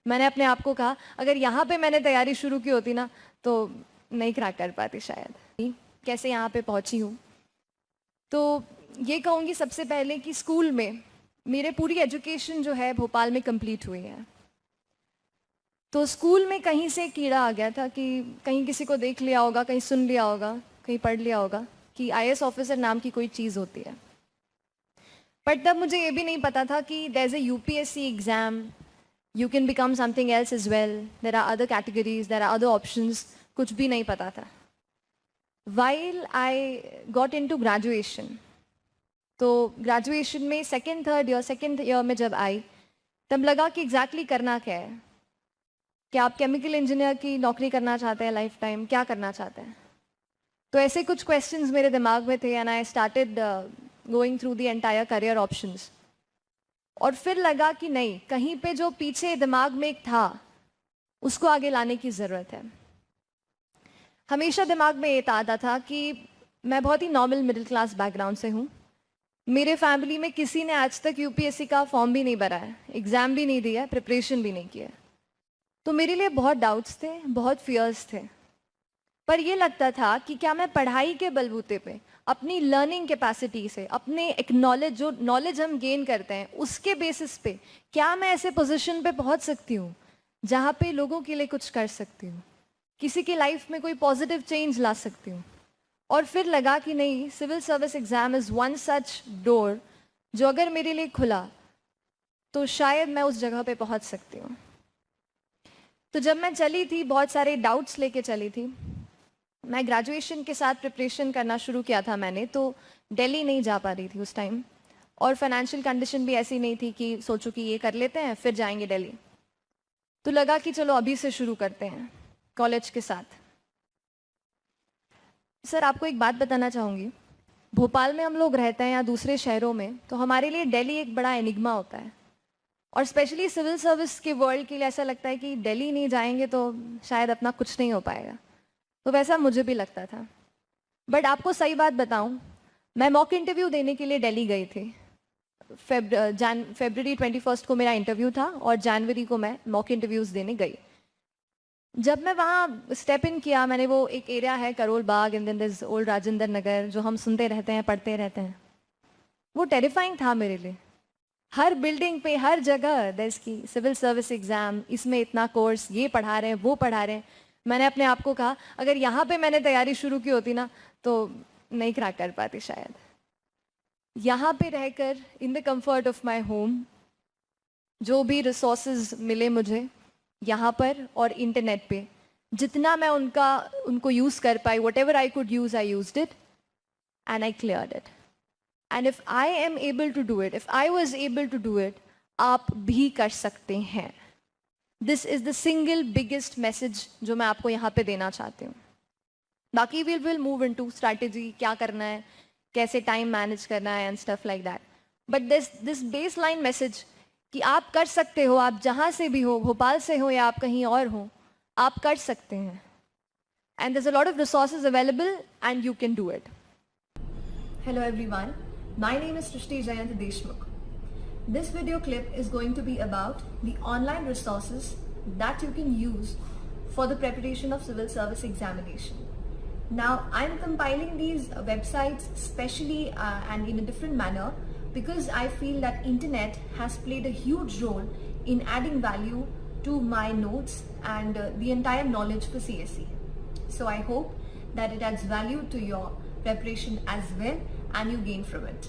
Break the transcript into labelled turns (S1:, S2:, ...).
S1: मैंने अपने आप को कहा अगर यहाँ पे मैंने तैयारी शुरू की होती ना तो नहीं क्रैक कर पाती शायद। कैसे यहाँ पे पहुँची हूँ, तो ये कहूँगी सबसे पहले कि स्कूल में मेरे पूरी एजुकेशन जो है भोपाल में कंप्लीट हुई है। तो स्कूल में कहीं से कीड़ा आ गया था कि कहीं किसी को देख लिया होगा, कहीं सुन लिया होगा, कहीं पढ़ लिया होगा कि आईएएस ऑफिसर नाम की कोई चीज़ होती है। पर तब मुझे ये भी नहीं पता था कि there is a UPSC exam, you can become something else as well, there are other categories, there are other options, कुछ भी नहीं पता था। While I got into graduation, तो ग्रेजुएशन में सेकेंड ईयर में जब आई तब लगा कि एग्जैक्टली करना क्या है। क्या आप केमिकल इंजीनियर की नौकरी करना चाहते हैं लाइफ टाइम, क्या करना चाहते हैं? तो ऐसे कुछ क्वेश्चंस मेरे दिमाग में थे and I started going through the entire career options. और फिर लगा कि नहीं, कहीं पे जो पीछे दिमाग में एक था उसको आगे लाने की ज़रूरत है। हमेशा दिमाग में ये आता था कि मैं बहुत ही नॉर्मल मिडिल क्लास बैकग्राउंड से हूँ। मेरे फैमिली में किसी ने आज तक यूपीएससी का फॉर्म भी नहीं भरा है, एग्ज़ाम भी नहीं दिया है, प्रिपरेशन भी नहीं किया है। तो मेरे लिए बहुत डाउट्स थे, बहुत फियर्स थे। पर ये लगता था कि क्या मैं पढ़ाई के बलबूते पे, अपनी लर्निंग कैपेसिटी से, अपने एक जो नॉलेज हम गेन करते हैं उसके बेसिस पे क्या मैं ऐसे पोजीशन पे पहुंच सकती हूँ जहाँ पे लोगों के लिए कुछ कर सकती हूँ, किसी की लाइफ में कोई पॉजिटिव चेंज ला सकती हूँ। और फिर लगा कि नहीं, civil service exam is one such door जो अगर मेरे लिए खुला तो शायद मैं उस जगह पे पहुंच सकती हूँ। तो जब मैं चली थी, बहुत सारे डाउट्स लेके चली थी। मैं ग्रेजुएशन के साथ प्रिपरेशन करना शुरू किया था मैंने, तो दिल्ली नहीं जा पा रही थी उस टाइम, और फाइनेंशियल कंडीशन भी ऐसी नहीं थी कि सोचो कि ये कर लेते हैं फिर जाएंगे दिल्ली। तो लगा कि चलो अभी से शुरू करते हैं कॉलेज के साथ। सर, आपको एक बात बताना चाहूँगी, भोपाल में हम लोग रहते हैं या दूसरे शहरों में, तो हमारे लिए दिल्ली एक बड़ा एनिग्मा होता है। और स्पेशली सिविल सर्विस के वर्ल्ड के लिए ऐसा लगता है कि दिल्ली नहीं जाएंगे तो शायद अपना कुछ नहीं हो पाएगा। तो वैसा मुझे भी लगता था। बट आपको सही बात बताऊं, मैं मॉक इंटरव्यू देने के लिए दिल्ली गई थी। फरवरी 21 को मेरा इंटरव्यू था और जनवरी को मैं मॉक इंटरव्यूज़ देने गई। जब मैं वहाँ स्टेप इन किया, मैंने वो एक एरिया है Karol Bagh and then this old Rajendra Nagar जो हम सुनते रहते हैं, पढ़ते रहते हैं, वो टेरिफाइंग था मेरे लिए। हर बिल्डिंग पे, हर जगह देश की सिविल सर्विस एग्ज़ाम, इसमें इतना कोर्स, ये पढ़ा रहे हैं, वो पढ़ा रहे हैं। मैंने अपने आप को कहा अगर यहाँ पे मैंने तैयारी शुरू की होती ना तो नहीं क्रैक कर पाती शायद। यहाँ पे रहकर in the comfort of my home, जो भी रिसोर्सेज मिले मुझे यहाँ पर और इंटरनेट पे, जितना मैं उनको यूज़ कर पाई, whatever I could use, I used it and I cleared it. And if I am able to do it, if I was able to do it, आप भी कर सकते हैं। This is the single biggest message जो मैं आपको यहाँ पे देना चाहती हूँ। बाकी we will move into strategy, क्या करना है, कैसे टाइम मैनेज करना है and stuff like that. But this baseline message कि आप कर सकते हो, आप जहाँ से भी हो, भोपाल से हो या आप कहीं और हो, आप कर सकते हैं। And there's a lot of resources available and you can do it. Hello everyone. My name is Srishti Jayant Deshmukh. This video clip is going to be about the online resources that you can use for the preparation of civil service examination. Now, I'm compiling these websites specially and in a different manner because I feel that internet has played a huge role in adding value to my notes and the entire knowledge for CSE. So I hope that it adds value to your preparation as well and you gain from it.